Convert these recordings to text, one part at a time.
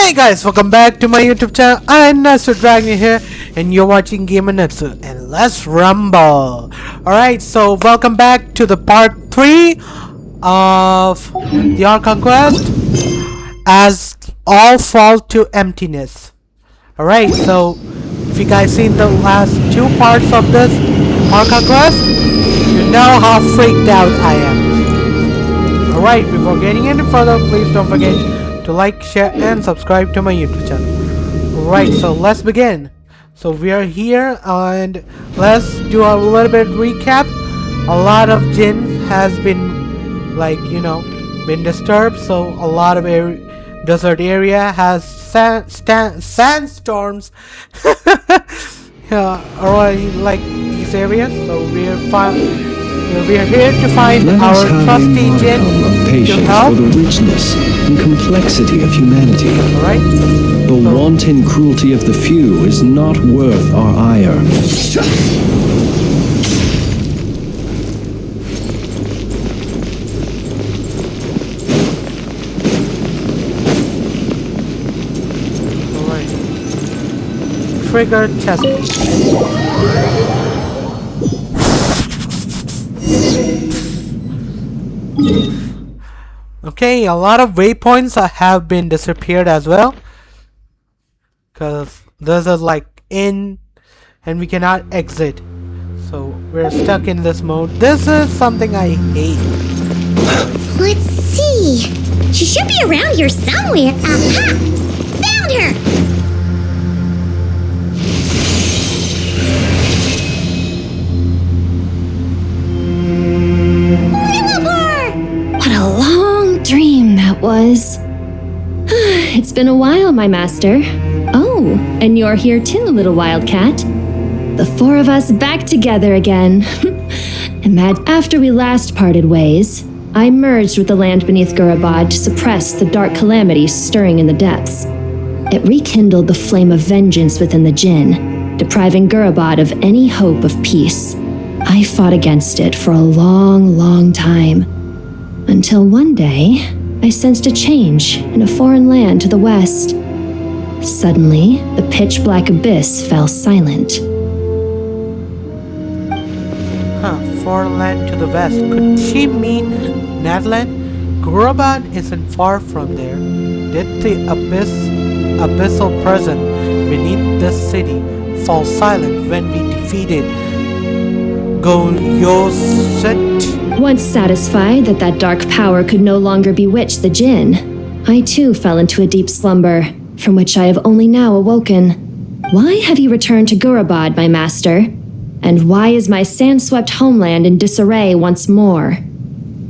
Hey guys, welcome back to my YouTube channel. I'm Nasser Dragon here, and you're watching Gamer Natsu. And let's rumble. Alright, so welcome back to the part 3 of the Archon quest, as all fall to emptiness. Alright, so if you guys seen the last 2 parts of this Archon quest, you know how freaked out I am. Alright, before getting any further, please don't forget to like, share, and subscribe to my YouTube channel. Alright, so let's begin. So we are here, and let's do a little bit recap. A lot of Jin has been, been disturbed, so a lot of desert area has sandstorms. Alright, like these areas, so we are here to find our trusty Jin to help. For the richness and complexity of humanity. Alright? The wanton cruelty of the few is not worth our ire. Alright. Trigger chest. Okay, a lot of waypoints have been disappeared as well, because this is like in and we cannot exit, so we're stuck in this mode. This is something I hate. Let's see. She should be around here somewhere. Aha! Found her! What a long dream that was. It's been a while, my master. Oh, and you're here too, little wildcat. The 4 of us back together again. After we last parted ways, I merged with the land beneath Gurabad to suppress the dark calamities stirring in the depths. It rekindled the flame of vengeance within the Jinn, depriving Gurabad of any hope of peace. I fought against it for a long, long time, until one day, I sensed a change in a foreign land to the west. Suddenly, the pitch-black abyss fell silent. Foreign land to the west. Could she mean Natlan? Gurabad isn't far from there. Did the abyssal presence beneath this city fall silent when we defeated Golyoset? Once satisfied that that dark power could no longer bewitch the Jinn, I too fell into a deep slumber, from which I have only now awoken. Why have you returned to Gurabad, my master? And why is my sand-swept homeland in disarray once more?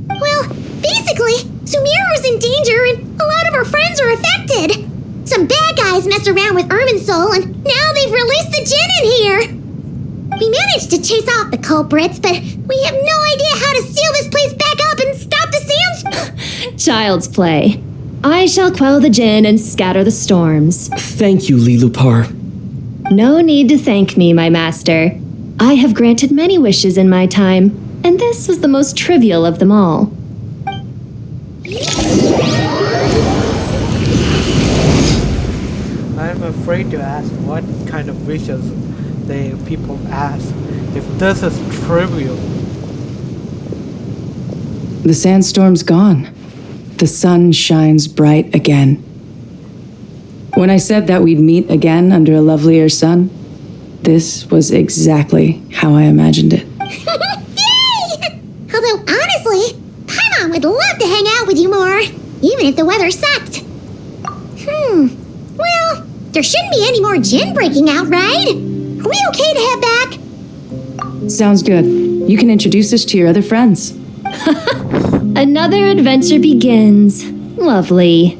Well, basically, Sumeru's in danger and a lot of our friends are affected. Some bad guys messed around with Irminsul and now they've released the Jinn in here. We managed to chase off the culprits, but we have no idea how to seal this place back up and stop the sands. Child's play. I shall quell the Jinn and scatter the storms. Thank you, Lilupar. No need to thank me, my master. I have granted many wishes in my time, and this was the most trivial of them all. I'm afraid to ask what kind of wishes people ask if this is trivial. The sandstorm's gone. The sun shines bright again. When I said that we'd meet again under a lovelier sun, this was exactly how I imagined it. Yay! Although honestly, Paimon would love to hang out with you more, even if the weather sucked. Well, there shouldn't be any more Jinn breaking out, right? Are we okay to head back? Sounds good. You can introduce us to your other friends. Another adventure begins. Lovely.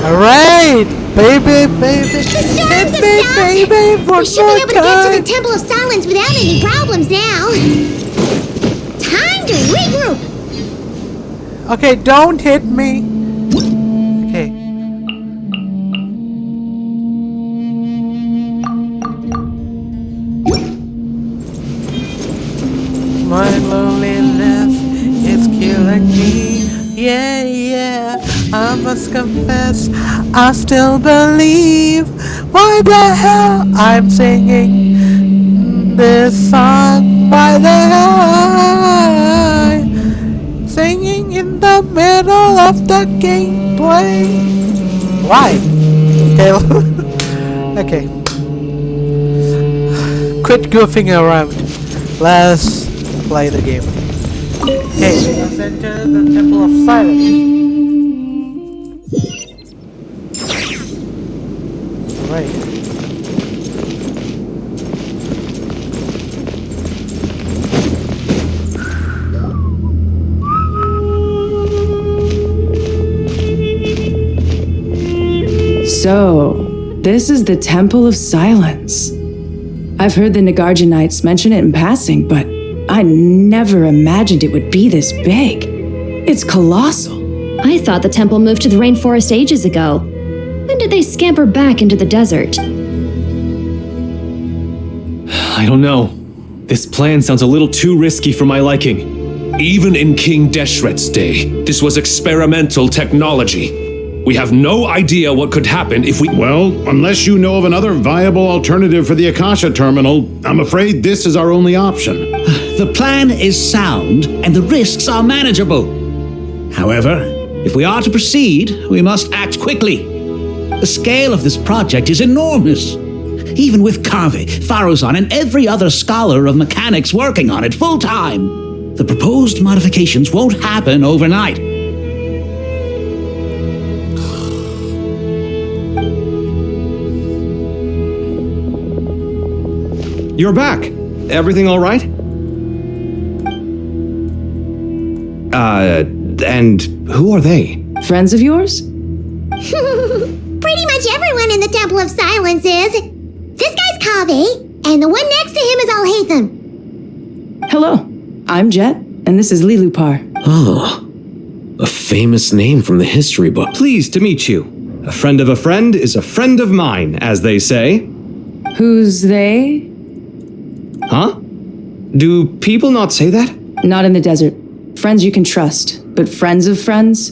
Alright! Baby! The storms have stopped! Baby! We should be able to get to the Temple of Silence without any problems now. Time to regroup! Okay, don't hit me. Okay. My loneliness is killing me. Yeah, yeah. I must confess, I still believe. Why the hell I'm singing this song? Why the hell I'm singing in the middle of the gameplay? Why? Okay. Okay. Quit goofing around. Let's play the game. Okay, let's enter the Temple of Silence. Right. So, this is the Temple of Silence. I've heard the Nagarjanites mention it in passing, but I never imagined it would be this big. It's colossal. I thought the temple moved to the rainforest ages ago. When did they scamper back into the desert? I don't know. This plan sounds a little too risky for my liking. Even in King Deshret's day, this was experimental technology. We have no idea what could happen if we— Well, unless you know of another viable alternative for the Akasha terminal, I'm afraid this is our only option. The plan is sound, and the risks are manageable. However, if we are to proceed, we must act quickly. The scale of this project is enormous. Even with Carvey, Faruzan, and every other scholar of mechanics working on it full-time, the proposed modifications won't happen overnight. You're back. Everything all right? And who are they? Friends of yours? Pretty much everyone in the Temple of Silence is. This guy's Kaveh, and the one next to him is Alhaitham. Hello, I'm Jet, and this is Lilupar. Oh, a famous name from the history book. Pleased to meet you. A friend of a friend is a friend of mine, as they say. Who's they? Huh? Do people not say that? Not in the desert. Friends you can trust, but friends of friends?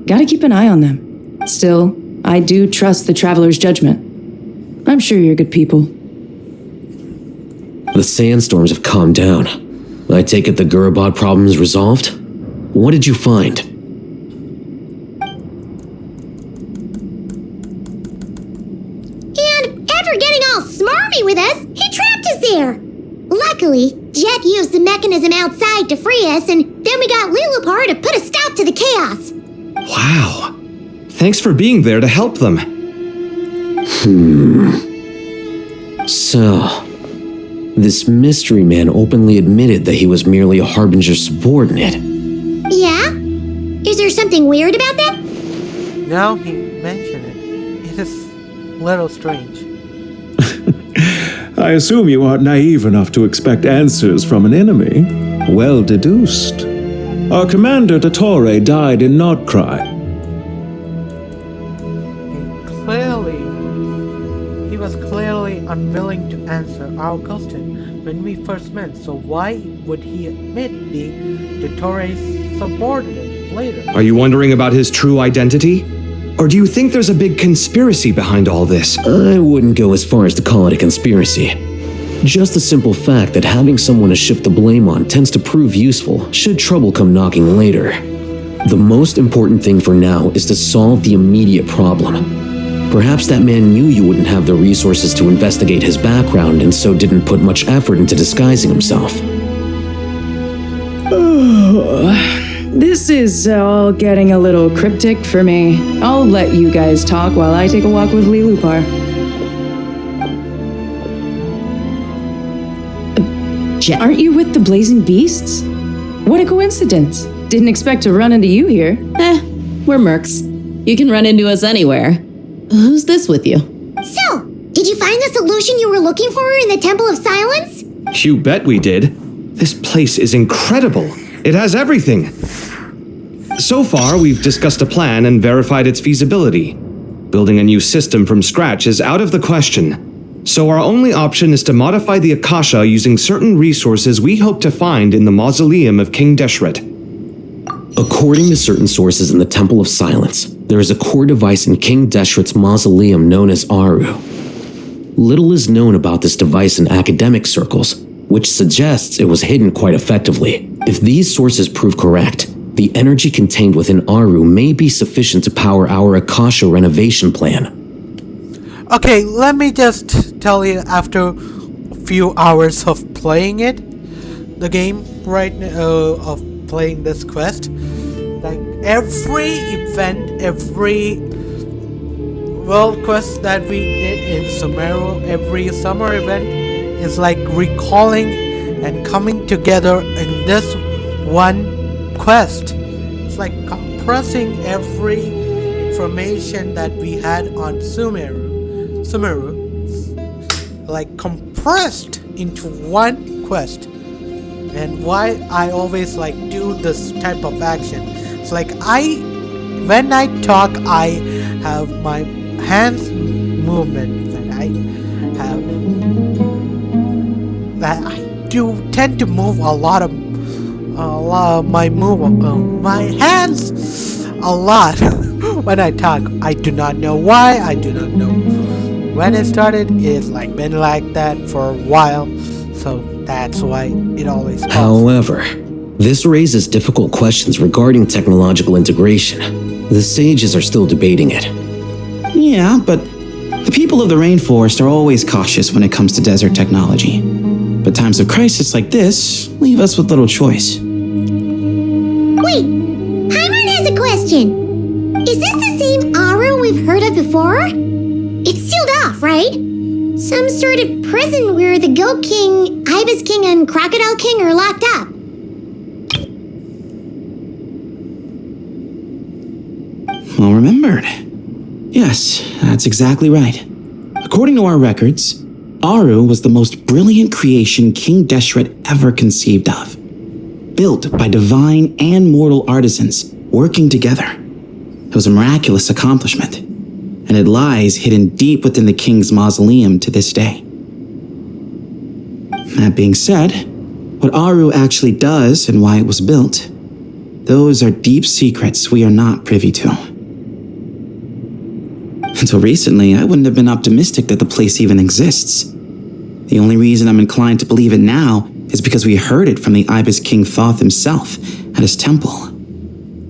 Gotta keep an eye on them. Still, I do trust the Traveler's judgment. I'm sure you're good people. The sandstorms have calmed down. I take it the Gurubad problem is resolved? What did you find? And after getting all smarmy with us, he trapped us there. Luckily, Jet used the mechanism outside to free us, and then we got Lilupar to put a stop to the chaos. Wow. Thanks for being there to help them. So, this mystery man openly admitted that he was merely a Harbinger subordinate. Yeah? Is there something weird about that? Now he mentioned it. It is a little strange. I assume you aren't naive enough to expect answers from an enemy. Well deduced. Our commander, Dottore, died in Nordkrai. He was clearly unwilling to answer our question when we first met, so why would he admit being Dottore's subordinate later? Are you wondering about his true identity? Or do you think there's a big conspiracy behind all this? I wouldn't go as far as to call it a conspiracy. Just the simple fact that having someone to shift the blame on tends to prove useful should trouble come knocking later. The most important thing for now is to solve the immediate problem. Perhaps that man knew you wouldn't have the resources to investigate his background and so didn't put much effort into disguising himself. This is all getting a little cryptic for me. I'll let you guys talk while I take a walk with Lilupar. Aren't you with the Blazing Beasts? What a coincidence. Didn't expect to run into you here. We're mercs. You can run into us anywhere. Who's this with you? So, did you find the solution you were looking for in the Temple of Silence? You bet we did. This place is incredible. It has everything. So far, we've discussed a plan and verified its feasibility. Building a new system from scratch is out of the question. So our only option is to modify the Akasha using certain resources we hope to find in the mausoleum of King Deshret. According to certain sources in the Temple of Silence, there is a core device in King Deshret's mausoleum known as Aru. Little is known about this device in academic circles, which suggests it was hidden quite effectively. If these sources prove correct, the energy contained within Aru may be sufficient to power our Akasha renovation plan. Okay, let me just tell you, after a few hours of playing the game right now, of playing this quest, like every event, every world quest that we did in Sumeru, every summer event is like recalling and coming together in this one quest. It's like compressing every information that we had on Sumeru, like compressed into one quest. And why I always like do this type of action. It's like when I talk, I have my hands movement that I do tend to move a lot of my hands a lot when I talk. I do not know why. I do not know when it started. It's like been like that for a while, so that's why it always pops. However, this raises difficult questions regarding technological integration. The sages are still debating it. Yeah, but the people of the rainforest are always cautious when it comes to desert technology. But times of crisis like this leave us with little choice. Wait, Paimon has a question. Is this the same Aru we've heard of before? It's sealed off, right? Some sort of prison where the Goat King, Ibis King, and Crocodile King are locked up. Well remembered. Yes, that's exactly right. According to our records, Aru was the most brilliant creation King Deshret ever conceived of. Built by divine and mortal artisans working together. It was a miraculous accomplishment, and it lies hidden deep within the king's mausoleum to this day. That being said, what Aru actually does and why it was built, those are deep secrets we are not privy to. Until recently, I wouldn't have been optimistic that the place even exists. The only reason I'm inclined to believe it now is because we heard it from the Ibis King Thoth himself at his temple.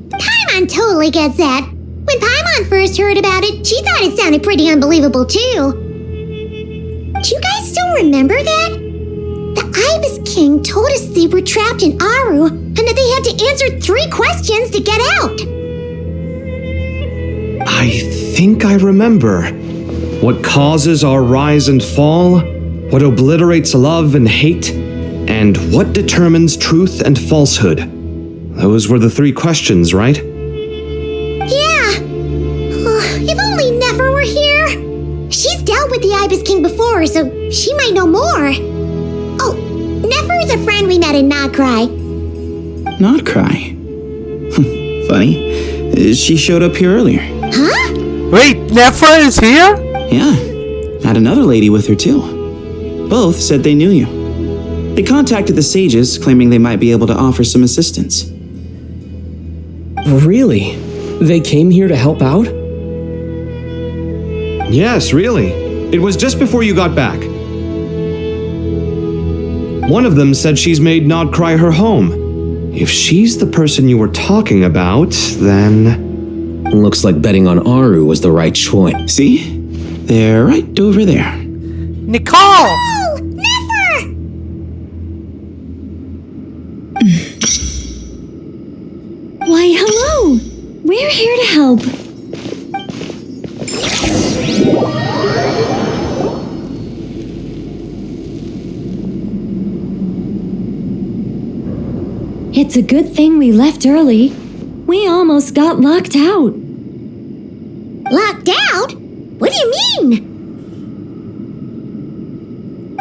Paimon totally gets that. When Paimon first heard about it, she thought it sounded pretty unbelievable too. Do you guys still remember that? The Ibis King told us they were trapped in Aru and that they had to answer 3 questions to get out. I think I remember. What causes our rise and fall? What obliterates love and hate? And what determines truth and falsehood? Those were the 3 questions, right? Yeah. If only Nefer were here. She's dealt with the Ibis King before, so she might know more. Oh, Nefer is a friend we met in Notcry. Notcry? Funny. She showed up here earlier. Huh? Wait, Nefer is here? Yeah. Had another lady with her too. Both said they knew you. They contacted the sages, claiming they might be able to offer some assistance. Really? They came here to help out? Yes, really. It was just before you got back. One of them said she's made Notcry her home. If she's the person you were talking about, then... Looks like betting on Aru was the right choice. See? They're right over there. Nicole! Oh, Nefer! Why, hello! We're here to help. It's a good thing we left early. We almost got locked out. Locked out? What do you mean?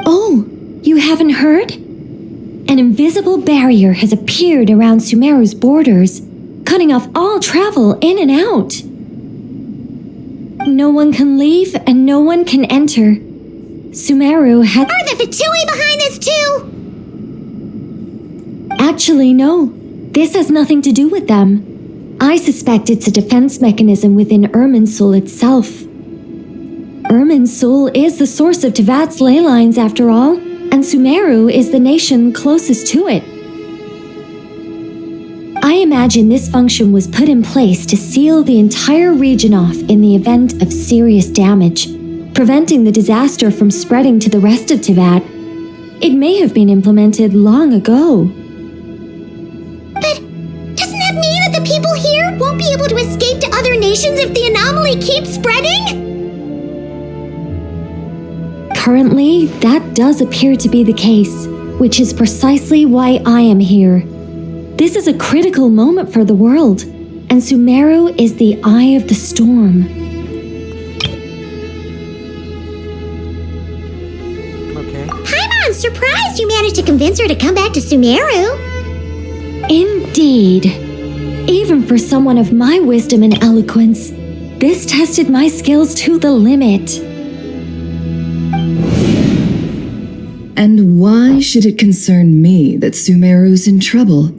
Oh, you haven't heard? An invisible barrier has appeared around Sumeru's borders, cutting off all travel in and out. No one can leave and no one can enter. Sumeru had... Are the Fatui behind this too? Actually, no. This has nothing to do with them. I suspect it's a defense mechanism within Irminsul itself. Irminsul is the source of Tevat's ley lines after all, and Sumeru is the nation closest to it. I imagine this function was put in place to seal the entire region off in the event of serious damage, preventing the disaster from spreading to the rest of Tevat. It may have been implemented long ago. But doesn't that mean that the people here won't be able to escape to other nations if the anomaly keeps spreading? Currently, that does appear to be the case, which is precisely why I am here. This is a critical moment for the world, and Sumeru is the eye of the storm. Okay. Paimon's surprised you managed to convince her to come back to Sumeru. Indeed. Even for someone of my wisdom and eloquence, this tested my skills to the limit. And why should it concern me that Sumeru's in trouble?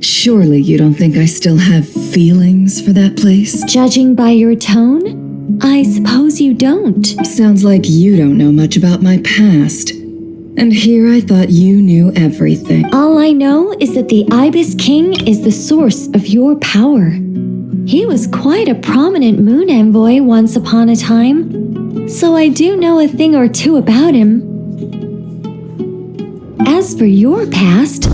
Surely you don't think I still have feelings for that place? Judging by your tone, I suppose you don't. Sounds like you don't know much about my past. And here I thought you knew everything. All I know is that the Ibis King is the source of your power. He was quite a prominent moon envoy once upon a time, so I do know a thing or two about him. As for your past,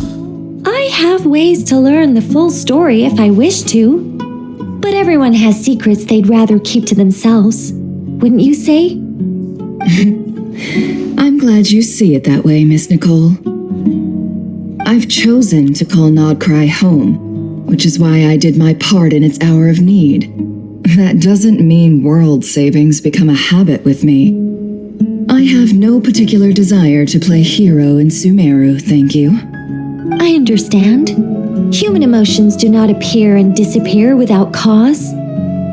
I have ways to learn the full story if I wish to. But everyone has secrets they'd rather keep to themselves. Wouldn't you say? I'm glad you see it that way, Miss Nicole. I've chosen to call Nodcry home, which is why I did my part in its hour of need. That doesn't mean world savings become a habit with me. I have no particular desire to play hero in Sumeru, thank you. I understand. Human emotions do not appear and disappear without cause.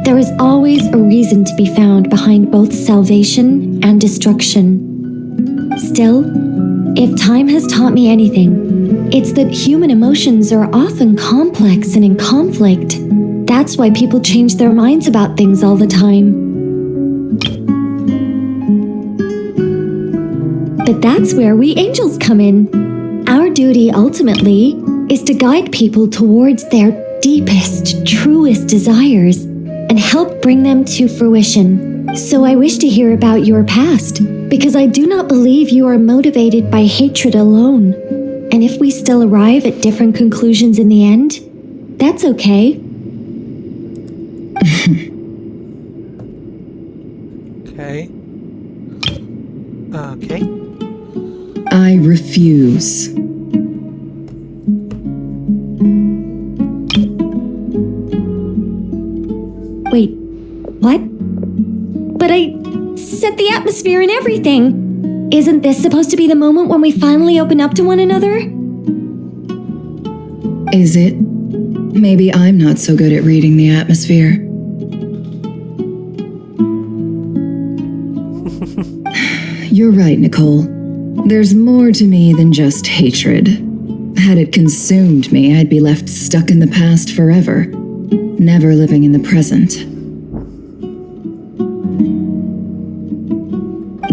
There is always a reason to be found behind both salvation and destruction. Still, if time has taught me anything, it's that human emotions are often complex and in conflict. That's why people change their minds about things all the time. But that's where we angels come in. Our duty ultimately is to guide people towards their deepest, truest desires and help bring them to fruition. So I wish to hear about your past, because I do not believe you are motivated by hatred alone. And if we still arrive at different conclusions in the end, that's okay. Okay. Okay. I refuse. Wait, what? But I set the atmosphere and everything. Isn't this supposed to be the moment when we finally open up to one another? Is it? Maybe I'm not so good at reading the atmosphere. You're right, Nicole. There's more to me than just hatred. Had it consumed me, I'd be left stuck in the past forever, never living in the present.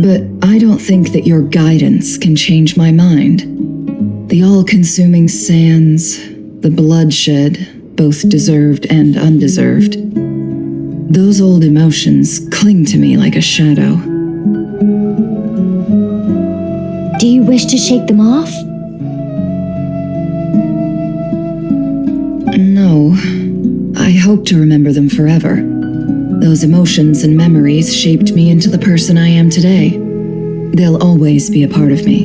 But I don't think that your guidance can change my mind. The all-consuming sands, the bloodshed, both deserved and undeserved. Those old emotions cling to me like a shadow. Do you wish to shake them off? No. I hope to remember them forever. Those emotions and memories shaped me into the person I am today. They'll always be a part of me.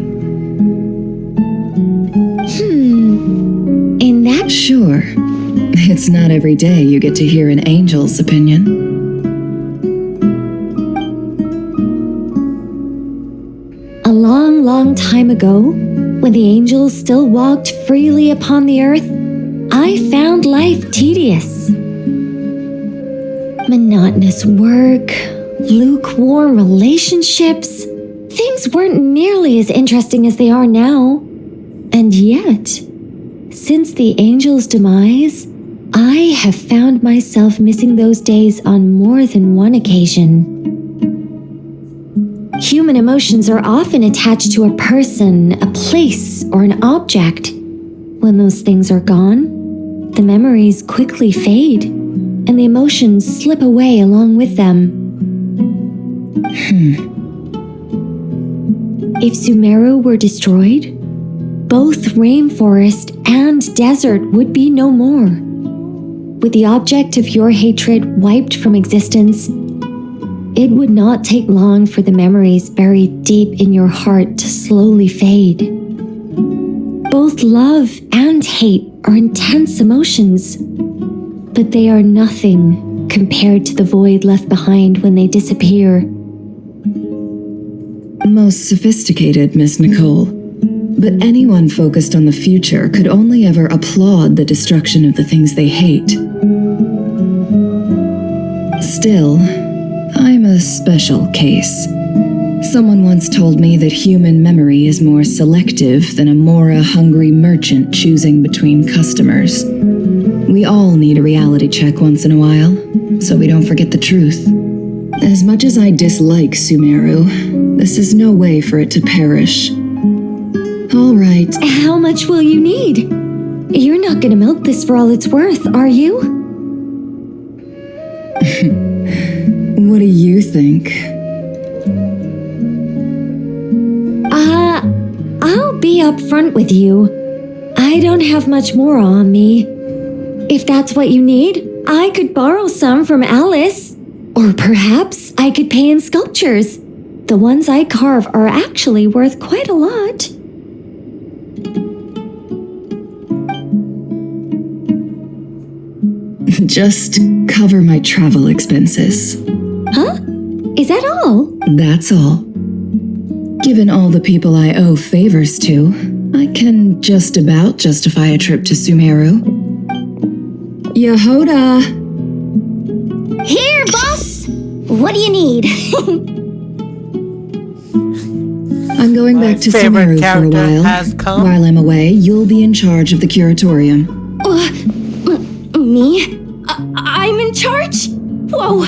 In that... Sure. It's not every day you get to hear an angel's opinion. A long, long time ago, when the angels still walked freely upon the earth, I found life tedious. Monotonous work, lukewarm relationships, things weren't nearly as interesting as they are now. And yet, since the angels' demise, I have found myself missing those days on more than one occasion. Human emotions are often attached to a person, a place, or an object. When those things are gone, the memories quickly fade, and the emotions slip away along with them. If Sumeru were destroyed, both rainforest and desert would be no more. With the object of your hatred wiped from existence, it would not take long for the memories buried deep in your heart to slowly fade. Both love and hate are intense emotions, but they are nothing compared to the void left behind when they disappear. Most sophisticated, Miss Nicole. But anyone focused on the future could only ever applaud the destruction of the things they hate. Still, I'm a special case. Someone once told me that human memory is more selective than a Mora-hungry merchant choosing between customers. We all need a reality check once in a while, so we don't forget the truth. As much as I dislike Sumeru, this is no way for it to perish. All right. How much will you need? You're not gonna milk this for all it's worth, are you? What do you think? I'll be upfront with you. I don't have much more on me. If that's what you need, I could borrow some from Alice. Or perhaps I could pay in sculptures. The ones I carve are actually worth quite a lot. Just cover my travel expenses. Huh? Is that all? That's all. Given all the people I owe favors to, I can just about justify a trip to Sumeru. Yehoda! Here, boss! What do you need? I'm going back to favorite Sumeru for a character while. has come. While I'm away, you'll be in charge of the curatorium. Me? I'm in charge? Whoa!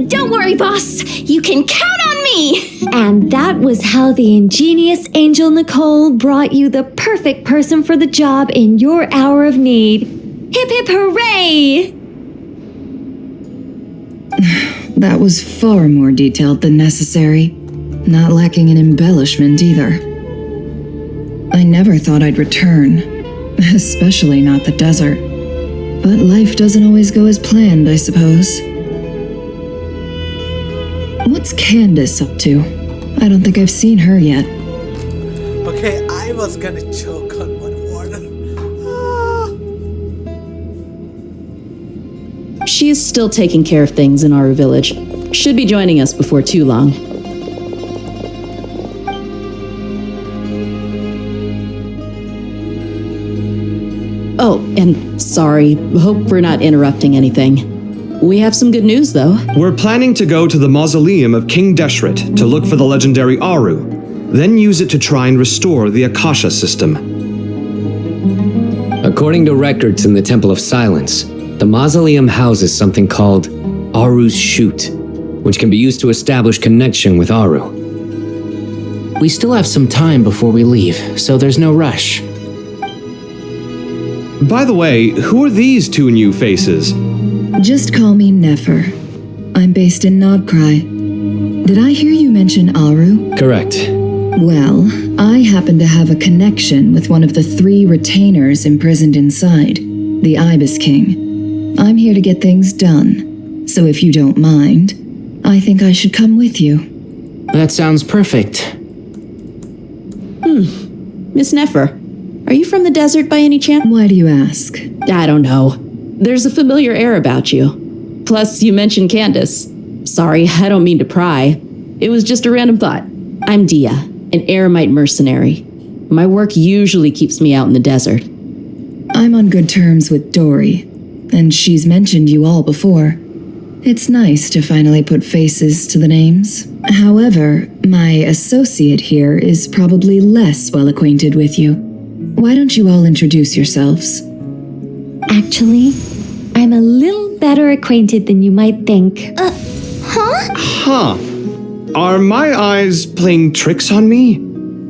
Don't worry, boss. You can count on me! And that was how the ingenious Angel Nicole brought you the perfect person for the job in your hour of need. Hip hip hooray! That was far more detailed than necessary, not lacking in embellishment either. I never thought I'd return, especially not the desert. But life doesn't always go as planned, I suppose. What's Candace up to? I don't think I've seen her yet. Okay, I was gonna choke on one water. She is still taking care of things in our village. Should be joining us before too long. Oh, and sorry, hope we're not interrupting anything. We have some good news, though. We're planning to go to the mausoleum of King Deshret to look for the legendary Aru, then use it to try and restore the Akasha system. According to records in the Temple of Silence, the mausoleum houses something called Aru's Chute, which can be used to establish connection with Aru. We still have some time before we leave, so there's no rush. By the way, who are these two new faces? Just call me Nefer. I'm based in Nodcry. Did I hear you mention Aru? Correct. Well, I happen to have a connection with one of the 3 retainers imprisoned inside, the Ibis King. I'm here to get things done, so if you don't mind, I think I should come with you. That sounds perfect. Miss Nefer, are you from the desert by any chance? Why do you ask? I don't know. There's a familiar air about you. Plus, you mentioned Candace. Sorry, I don't mean to pry. It was just a random thought. I'm Dia, an Eremite mercenary. My work usually keeps me out in the desert. I'm on good terms with Dory, and she's mentioned you all before. It's nice to finally put faces to the names. However, my associate here is probably less well acquainted with you. Why don't you all introduce yourselves? Actually, I'm a little better acquainted than you might think. Huh. Are my eyes playing tricks on me?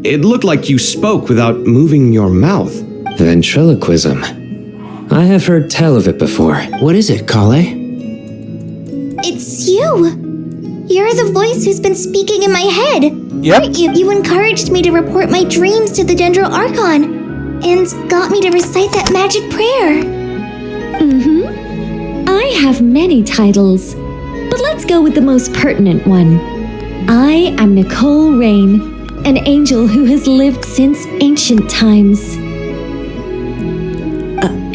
It looked like you spoke without moving your mouth. Ventriloquism. I have heard tell of it before. What is it, Kale? It's you! You're the voice who's been speaking in my head. Yep. You encouraged me to report my dreams to the Dendro Archon and got me to recite that magic prayer. I have many titles, but let's go with the most pertinent one. I am Nicole Rain, an angel who has lived since ancient times.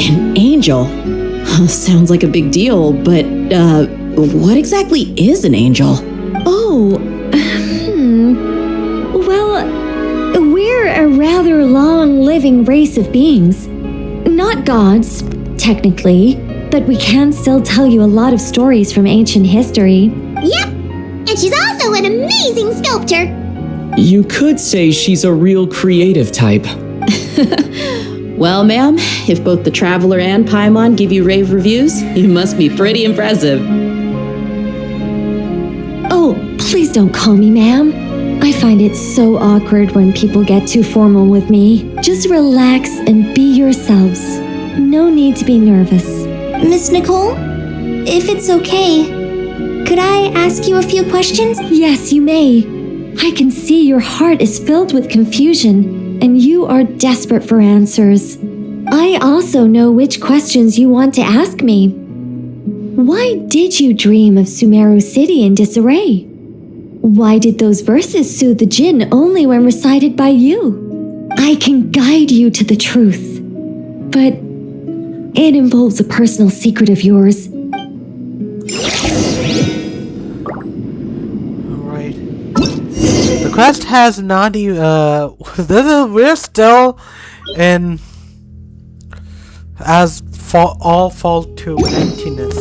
An angel? Sounds like a big deal, but, what exactly is an angel? Oh, well, we're a rather long-living race of beings. Not gods, technically, but we can still tell you a lot of stories from ancient history. Yep! And she's also an amazing sculptor! You could say she's a real creative type. Well, ma'am, if both the Traveler and Paimon give you rave reviews, you must be pretty impressive. Oh, please don't call me ma'am. I find it so awkward when people get too formal with me. Just relax and be yourselves. No need to be nervous. Miss Nicole, if it's okay, could I ask you a few questions? Yes, you may. I can see your heart is filled with confusion, and you are desperate for answers. I also know which questions you want to ask me. Why did you dream of Sumeru City in disarray? Why did those verses soothe the Jinn only when recited by you? I can guide you to the truth, but it involves a personal secret of yours. Alright. The quest has not even, we're still in all fall to emptiness.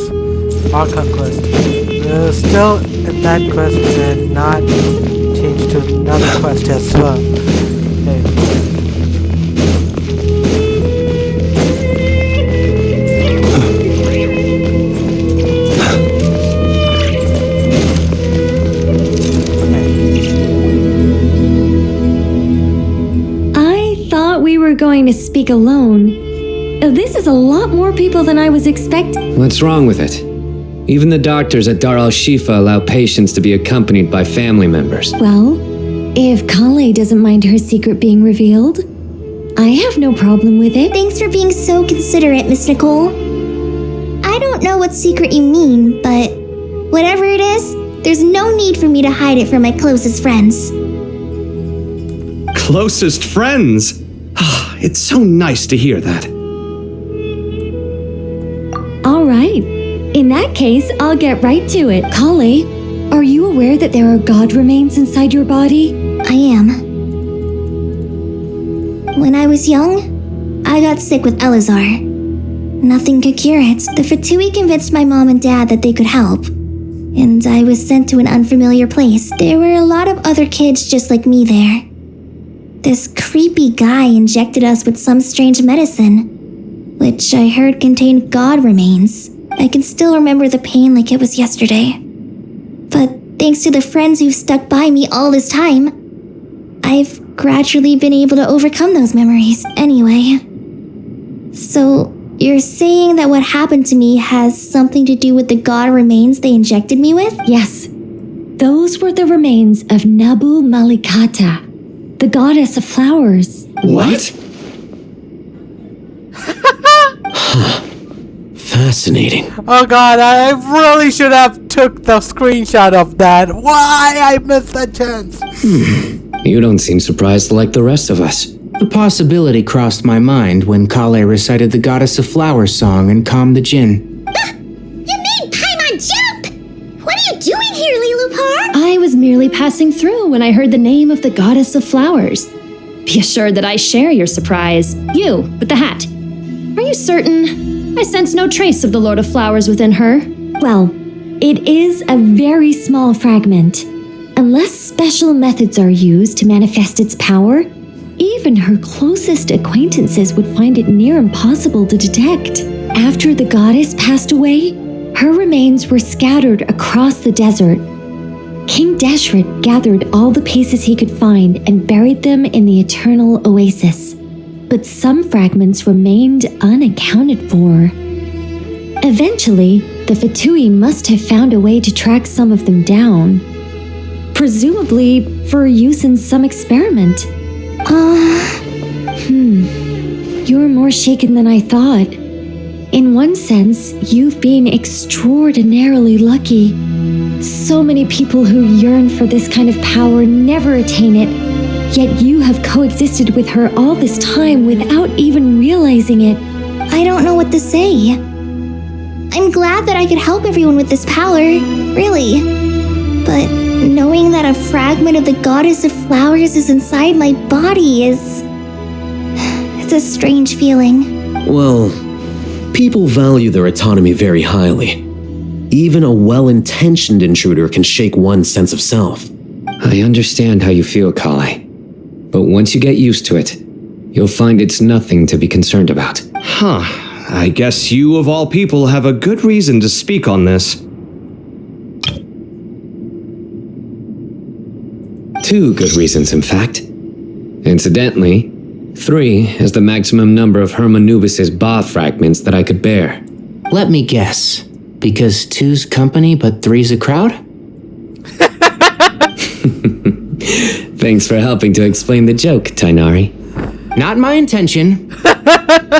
Archon quest. We're still in that quest and not changed to another quest as well. Okay. We were going to speak alone. This is a lot more people than I was expecting. What's wrong with it? Even the doctors at Dar al-Shifa allow patients to be accompanied by family members. Well, if Kale doesn't mind her secret being revealed, I have no problem with it. Thanks for being so considerate, Miss Nicole. I don't know what secret you mean, but whatever it is, there's no need for me to hide it from my closest friends. Closest friends? It's so nice to hear that. All right. In that case, I'll get right to it. Kale, are you aware that there are god remains inside your body? I am. When I was young, I got sick with Elazar. Nothing could cure it. The Fatui convinced my mom and dad that they could help, and I was sent to an unfamiliar place. There were a lot of other kids just like me there. This creepy guy injected us with some strange medicine, which I heard contained god remains. I can still remember the pain like it was yesterday. But thanks to the friends who've stuck by me all this time, I've gradually been able to overcome those memories. Anyway, so you're saying that what happened to me has something to do with the god remains they injected me with? Yes. Those were the remains of Nabu Malikata, the goddess of flowers. What? Fascinating. Oh god, I really should have took the screenshot of that. Why I missed that chance? You don't seem surprised like the rest of us. The possibility crossed my mind when Kale recited the Goddess of Flowers song and calmed the Jinn. You made Paimon jump! What are you doing here, Lilupar? I was merely passing through when I heard the name of the Goddess of Flowers. Be assured that I share your surprise. You, with the hat. Are you certain? I sense no trace of the Lord of Flowers within her. Well, it is a very small fragment. Unless special methods are used to manifest its power, even her closest acquaintances would find it near impossible to detect. after the goddess passed away, her remains were scattered across the desert. King Deshret gathered all the pieces he could find and buried them in the eternal oasis. But some fragments remained unaccounted for. Eventually, the Fatui must have found a way to track some of them down. Presumably for use in some experiment. You're more shaken than I thought. In one sense, you've been extraordinarily lucky. So many people who yearn for this kind of power never attain it, yet you have coexisted with her all this time without even realizing it. I don't know what to say. I'm glad that I could help everyone with this power, really. But knowing that a fragment of the goddess of flowers is inside my body it's a strange feeling. Well, people value their autonomy very highly. Even a well-intentioned intruder can shake one's sense of self. I understand how you feel, Kale. But once you get used to it, you'll find it's nothing to be concerned about. Huh. I guess you, of all people, have a good reason to speak on this. 2 good reasons, in fact. Incidentally, 3 is the maximum number of Hermanubis' Ba fragments that I could bear. Let me guess. Because 2's company, but 3's a crowd? Thanks for helping to explain the joke, Tainari. Not my intention.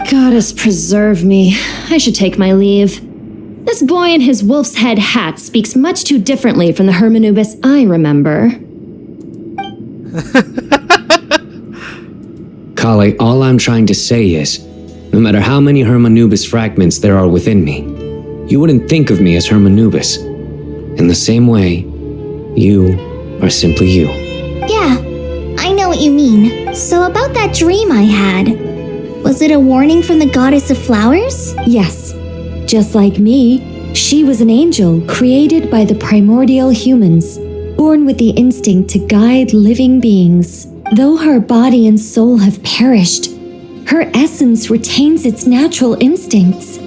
Goddess preserve me. I should take my leave. This boy in his wolf's head hat speaks much too differently from the Hermanubis I remember. Kale, all I'm trying to say is, no matter how many Hermanubis fragments there are within me, you wouldn't think of me as Hermanubis. In the same way, you are simply you. Yeah, I know what you mean. So about that dream I had, was it a warning from the goddess of flowers? Yes. Just like me, she was an angel created by the primordial humans, born with the instinct to guide living beings. Though her body and soul have perished, her essence retains its natural instincts.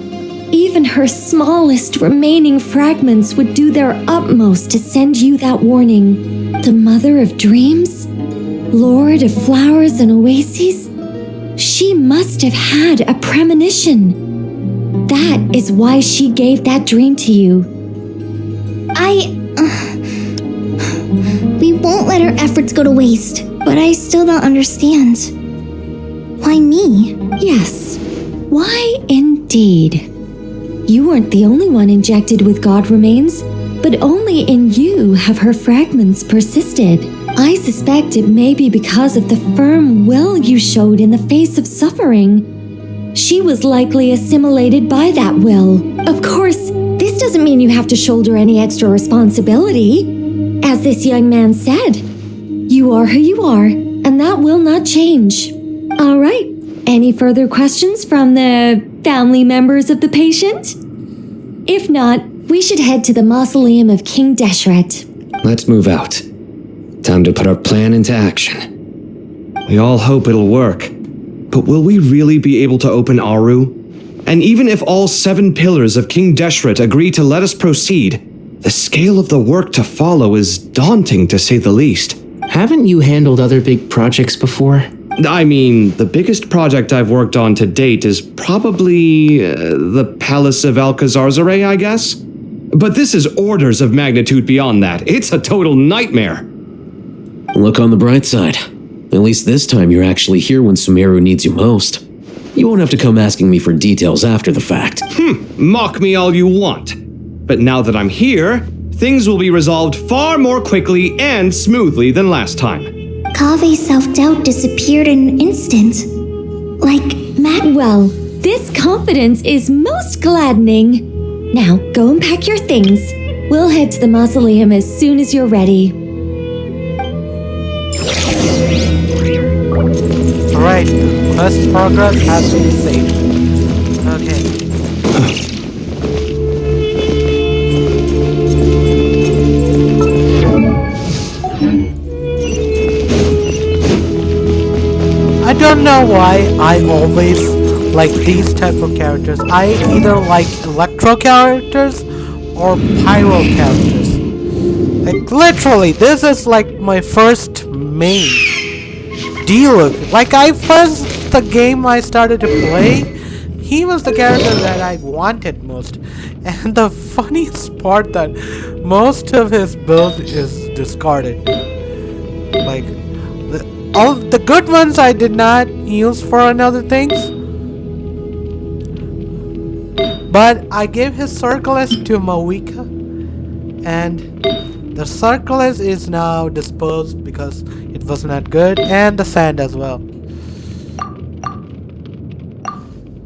Even her smallest remaining fragments would do their utmost to send you that warning. The mother of dreams? Lord of flowers and oases? She must have had a premonition. That is why she gave that dream to you. We won't let our efforts go to waste, but I still don't understand. Why me? Yes, why indeed? You weren't the only one injected with god remains, but only in you have her fragments persisted. I suspect it may be because of the firm will you showed in the face of suffering. She was likely assimilated by that will. Of course, this doesn't mean you have to shoulder any extra responsibility. As this young man said, you are who you are, and that will not change. All right, any further questions from the family members of the patient? If not, we should head to the mausoleum of King Deshret. Let's move out. Time to put our plan into action. We all hope it'll work. But will we really be able to open Aru? And even if all 7 pillars of King Deshret agree to let us proceed, the scale of the work to follow is daunting to say the least. Haven't you handled other big projects before? I mean, the biggest project I've worked on to date is probably the Palace of Alcazarzaray, I guess? But this is orders of magnitude beyond that. It's a total nightmare. Look on the bright side. At least this time you're actually here when Sumeru needs you most. You won't have to come asking me for details after the fact. Mock me all you want. But now that I'm here, things will be resolved far more quickly and smoothly than last time. Kave's self-doubt disappeared in an instant. Like Matt. Well, this confidence is most gladdening. Now, go and pack your things. We'll head to the mausoleum as soon as you're ready. Alright, quest progress has been saved. Okay. I don't know why I always like these type of characters. I either like electro characters or pyro characters. Like literally, this is like my first main Diluc. Like the game I started to play, he was the character that I wanted most. And the funniest part that most of his build is discarded. Like all the good ones I did not use for another things. But I gave his Circlist to Mawika, and the Circlist is now disposed because it was not good, and the sand as well.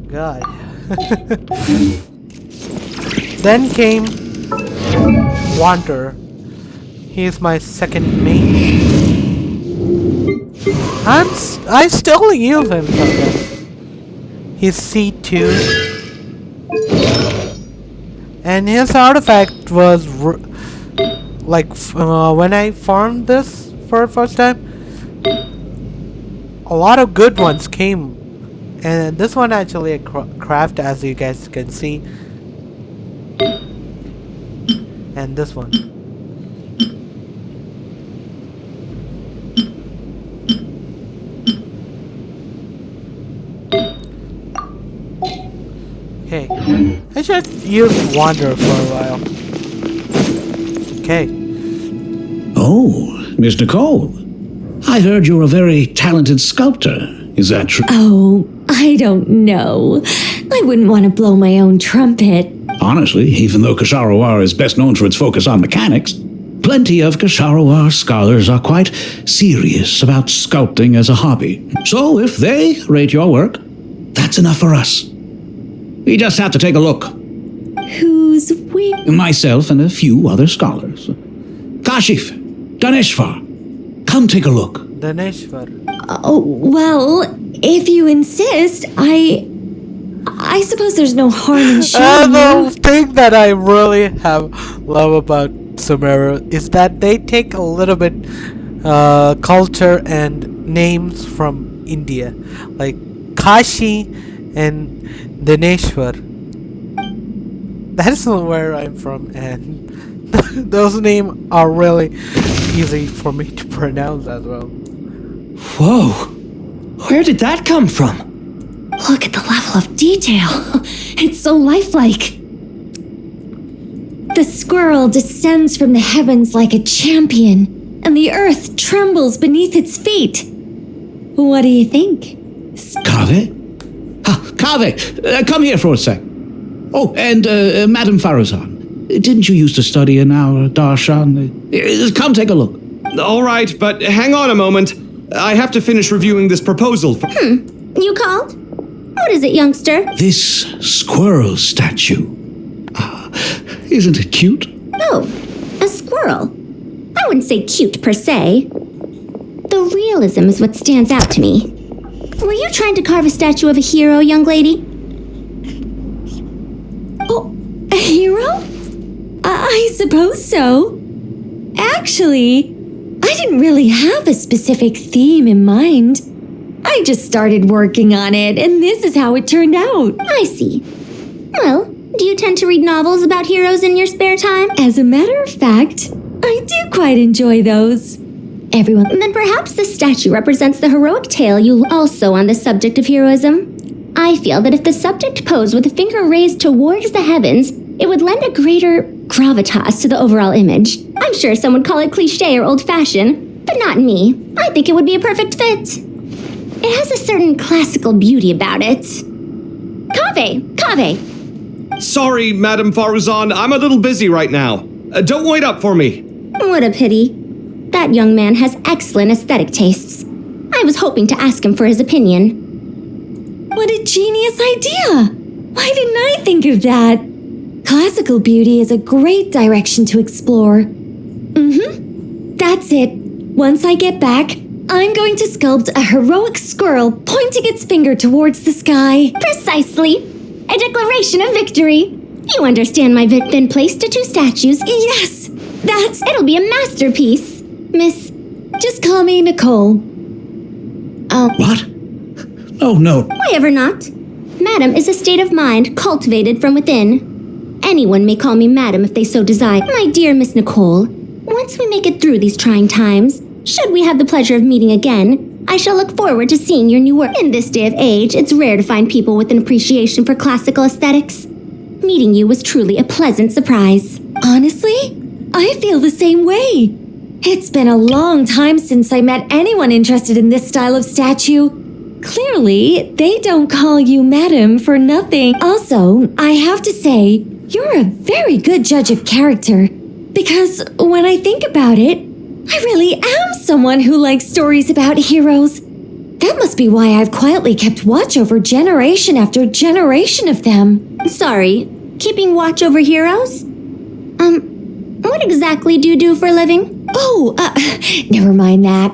God. Then came Wanderer. He is my second main. I still use him sometimes. He's C2. And his artifact was when I farmed this for the first time, a lot of good ones came, and this one actually a craft, as you guys can see, and this one. Okay, I should use Wanderer for a while. Okay. Oh, Mr. Cole. I heard you're a very talented sculptor. Is that true? Oh, I don't know. I wouldn't want to blow my own trumpet. Honestly, even though Kasharawar is best known for its focus on mechanics, plenty of Kasharawar scholars are quite serious about sculpting as a hobby. So if they rate your work, that's enough for us. We just have to take a look. Who's we? Myself and a few other scholars. Kashif, Daneshvar, come take a look. Daneshvar. Oh, well, if you insist, I suppose there's no harm in showing The thing that I really love about Sumeru is that they take a little bit culture and names from India, like Kashi and Daneshwar. That's where I'm from, and those names are really easy for me to pronounce as well. Whoa! Where did that come from? Look at the level of detail. It's so lifelike. The squirrel descends from the heavens like a champion, and the earth trembles beneath its feet. What do you think? Kaveh? Kaveh, come here for a sec. Oh, and Madam Farazan, didn't you used to study in our darshan? Come take a look. All right, but hang on a moment. I have to finish reviewing this proposal. You called? What is it, youngster? This squirrel statue. Isn't it cute? Oh, a squirrel. I wouldn't say cute per se. The realism is what stands out to me. Were you trying to carve a statue of a hero, young lady? Oh, a hero? I suppose so. Actually, I didn't really have a specific theme in mind. I just started working on it, and this is how it turned out. I see. Well, do you tend to read novels about heroes in your spare time? As a matter of fact, I do quite enjoy those. Everyone. Then perhaps the statue represents the heroic tale you also on the subject of heroism. I feel that if the subject posed with a finger raised towards the heavens, it would lend a greater gravitas to the overall image. I'm sure some would call it cliche or old-fashioned, but not me. I think it would be a perfect fit. It has a certain classical beauty about it. Kaveh! Sorry, Madam Faruzan, I'm a little busy right now. Don't wait up for me. What a pity. That young man has excellent aesthetic tastes. I was hoping to ask him for his opinion. What a genius idea! Why didn't I think of that? Classical beauty is a great direction to explore. That's it. Once I get back, I'm going to sculpt a heroic squirrel pointing its finger towards the sky. Precisely. A declaration of victory. You understand my been placed to two statues. Yes, It'll be a masterpiece. Miss... Just call me Nicole. What? Oh, no. Why ever not? Madam is a state of mind cultivated from within. Anyone may call me Madam if they so desire. My dear Miss Nicole, once we make it through these trying times, should we have the pleasure of meeting again, I shall look forward to seeing your new work. In this day of age, it's rare to find people with an appreciation for classical aesthetics. Meeting you was truly a pleasant surprise. Honestly, I feel the same way. It's been a long time since I met anyone interested in this style of statue. Clearly, they don't call you Madam for nothing. Also, I have to say, you're a very good judge of character. Because when I think about it, I really am someone who likes stories about heroes. That must be why I've quietly kept watch over generation after generation of them. Sorry, keeping watch over heroes? What exactly do you do for a living? Oh, never mind that.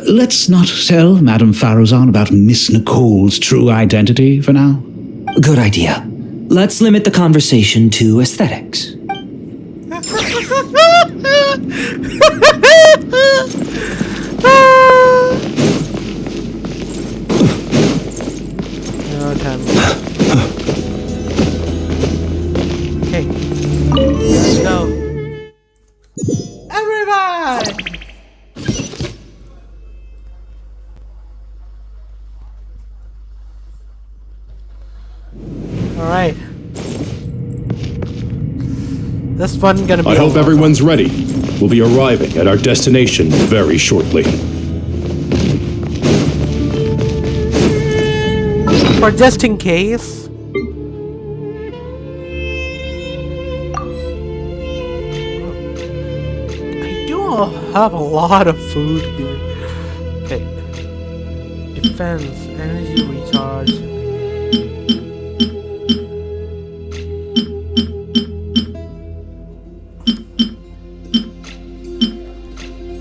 Let's not tell Madame Farrouzan about Miss Nicole's true identity for now. Good idea. Let's limit the conversation to aesthetics. No time. Okay, let's go. Everybody! Alright. This one gonna be. I hope everyone's ready. We'll be arriving at our destination very shortly. For just in case. I do have a lot of food here. Okay. Defense, energy recharge.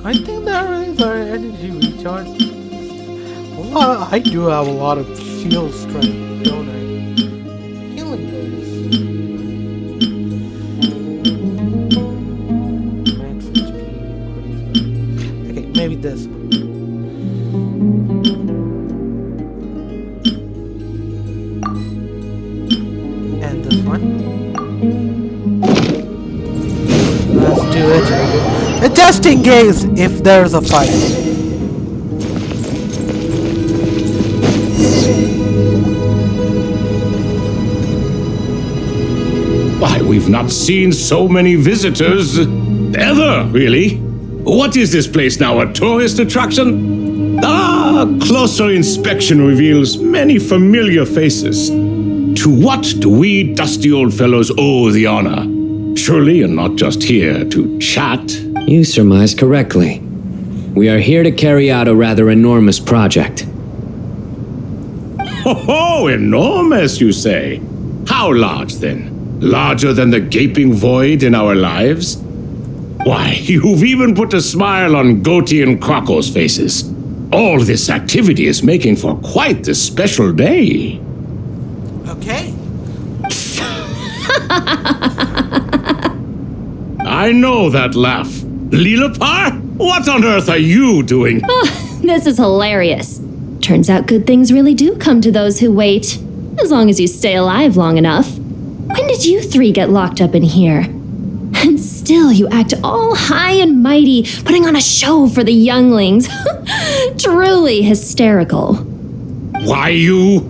I think that is our energy recharge. I do have a lot of shield strength, don't I? Healing boost. Max HP. Okay, maybe this one. And this one. Let's do it. Just in case if there's a fight. Why, we've not seen so many visitors ever, really. What is this place now, a tourist attraction? Ah, closer inspection reveals many familiar faces. To what do we dusty old fellows owe the honor? Surely you're not just here to chat. You surmise correctly. We are here to carry out a rather enormous project. Oh, enormous, you say? How large, then? Larger than the gaping void in our lives? Why, you've even put a smile on Goatee and Crocco's faces. All this activity is making for quite the special day. Okay. I know that laugh. Lilipar, what on earth are you doing? This is hilarious. Turns out good things really do come to those who wait, as long as you stay alive long enough. When did you three get locked up in here? And still you act all high and mighty, putting on a show for the younglings. Truly hysterical. Why, you?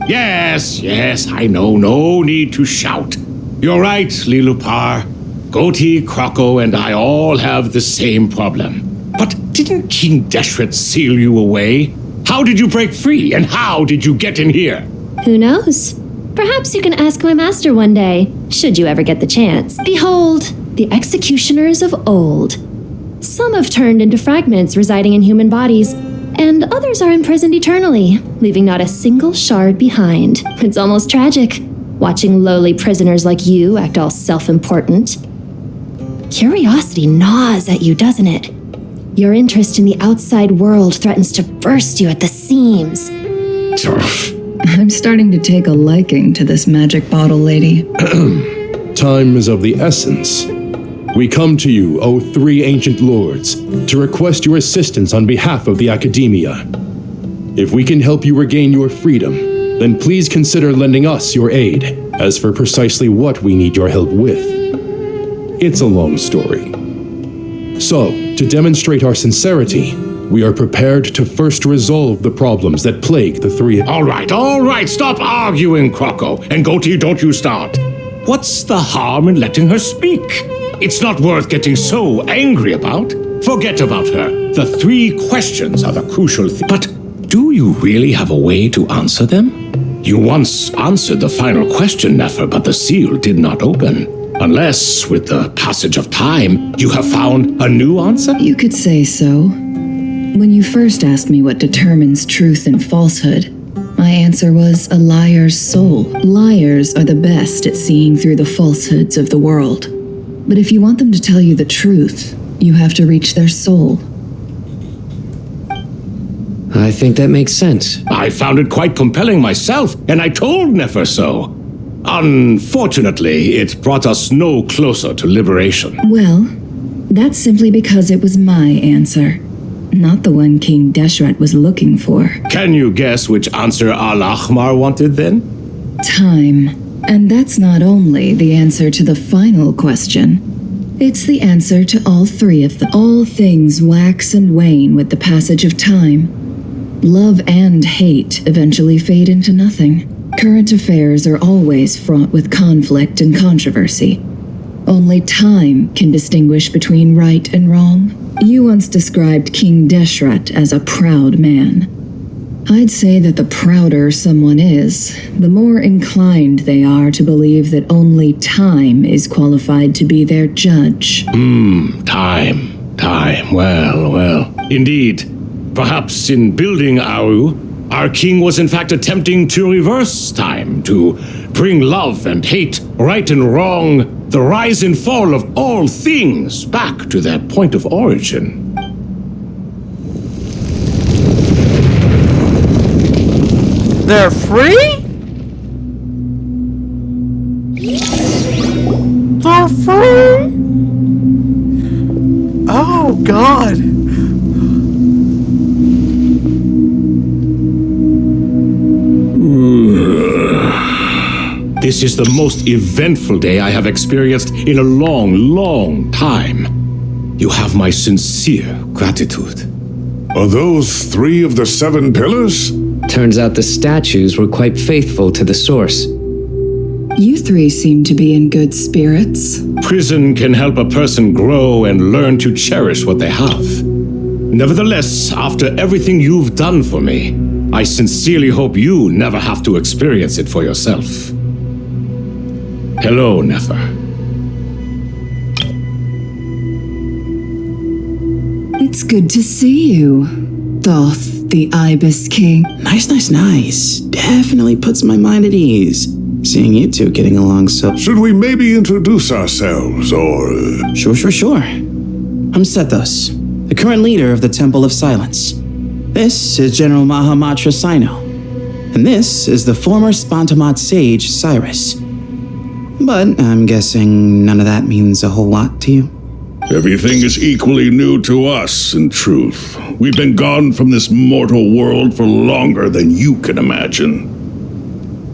Yes, I know, no need to shout. You're right, Lilipar. Goatee, Crocco, and I all have the same problem. But didn't King Deshret seal you away? How did you break free, and how did you get in here? Who knows? Perhaps you can ask my master one day, should you ever get the chance. Behold, the executioners of old. Some have turned into fragments residing in human bodies, and others are imprisoned eternally, leaving not a single shard behind. It's almost tragic, watching lowly prisoners like you act all self-important. Curiosity gnaws at you, doesn't it? Your interest in the outside world threatens to burst you at the seams. I'm starting to take a liking to this magic bottle lady. Time is of the essence. We come to you, O three ancient lords, to request your assistance on behalf of the Academia. If we can help you regain your freedom, then please consider lending us your aid. As for precisely what we need your help with, it's a long story. So, to demonstrate our sincerity, we are prepared to first resolve the problems that plague the three. All right, stop arguing, Croco. And Goatee, don't you start. What's the harm in letting her speak? It's not worth getting so angry about. Forget about her. The 3 questions are the crucial thing. But do you really have a way to answer them? You once answered the final question, Nefer, but the seal did not open. Unless, with the passage of time, you have found a new answer? You could say so. When you first asked me what determines truth and falsehood, my answer was a liar's soul. Liars are the best at seeing through the falsehoods of the world. But if you want them to tell you the truth, you have to reach their soul. I think that makes sense. I found it quite compelling myself, and I told Nefer so. Unfortunately, it brought us no closer to liberation. Well, that's simply because it was my answer, not the one King Deshret was looking for. Can you guess which answer Al-Ahmar wanted then? Time. And that's not only the answer to the final question. It's the answer to all 3 of them. All things wax and wane with the passage of time. Love and hate eventually fade into nothing. Current affairs are always fraught with conflict and controversy. Only time can distinguish between right and wrong. You once described King Deshret as a proud man. I'd say that the prouder someone is, the more inclined they are to believe that only time is qualified to be their judge. Time. Well. Indeed. Perhaps in building Aru, our king was in fact attempting to reverse time, to bring love and hate, right and wrong, the rise and fall of all things back to their point of origin. They're free? They're free? Oh, God. This is the most eventful day I have experienced in a long time. You have my sincere gratitude. Are those 3 of the 7 pillars? Turns out the statues were quite faithful to the source. You 3 seem to be in good spirits. Prison can help a person grow and learn to cherish what they have. Nevertheless, after everything you've done for me, I sincerely hope you never have to experience it for yourself. Hello, Nefer. It's good to see you, Thoth, the Ibis King. Nice. Definitely puts my mind at ease, seeing you 2 getting along so... Should we maybe introduce ourselves, or... Sure. I'm Sethos, the current leader of the Temple of Silence. This is General Mahamatra Sino, and this is the former Spantamat sage, Cyrus. But I'm guessing none of that means a whole lot to you. Everything is equally new to us, in truth. We've been gone from this mortal world for longer than you can imagine.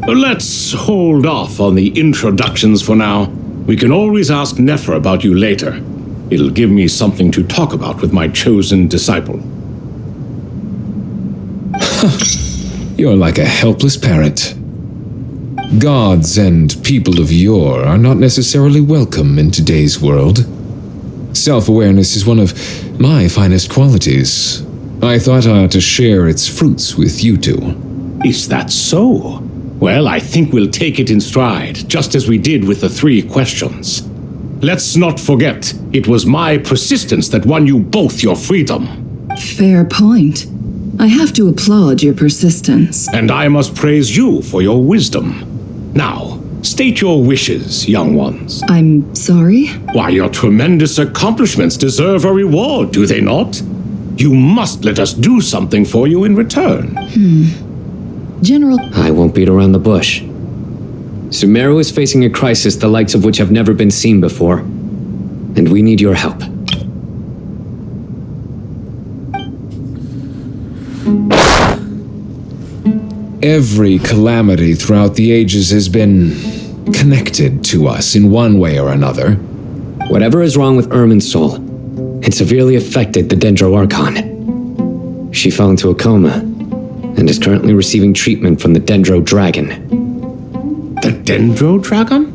Let's hold off on the introductions for now. We can always ask Nefer about you later. It'll give me something to talk about with my chosen disciple. You're like a helpless parrot. Gods and people of yore are not necessarily welcome in today's world. Self-awareness is one of my finest qualities. I thought I ought to share its fruits with you 2. Is that so? Well, I think we'll take it in stride, just as we did with the 3 questions. Let's not forget, it was my persistence that won you both your freedom. Fair point. I have to applaud your persistence. And I must praise you for your wisdom. Now, state your wishes, young ones. I'm sorry? Why, your tremendous accomplishments deserve a reward, do they not? You must let us do something for you in return. General... I won't beat around the bush. Sumeru is facing a crisis the likes of which have never been seen before. And we need your help. Every calamity throughout the ages has been connected to us in one way or another. Whatever is wrong with Irmin's soul, it severely affected the Dendro Archon. She fell into a coma and is currently receiving treatment from the Dendro Dragon. The Dendro Dragon?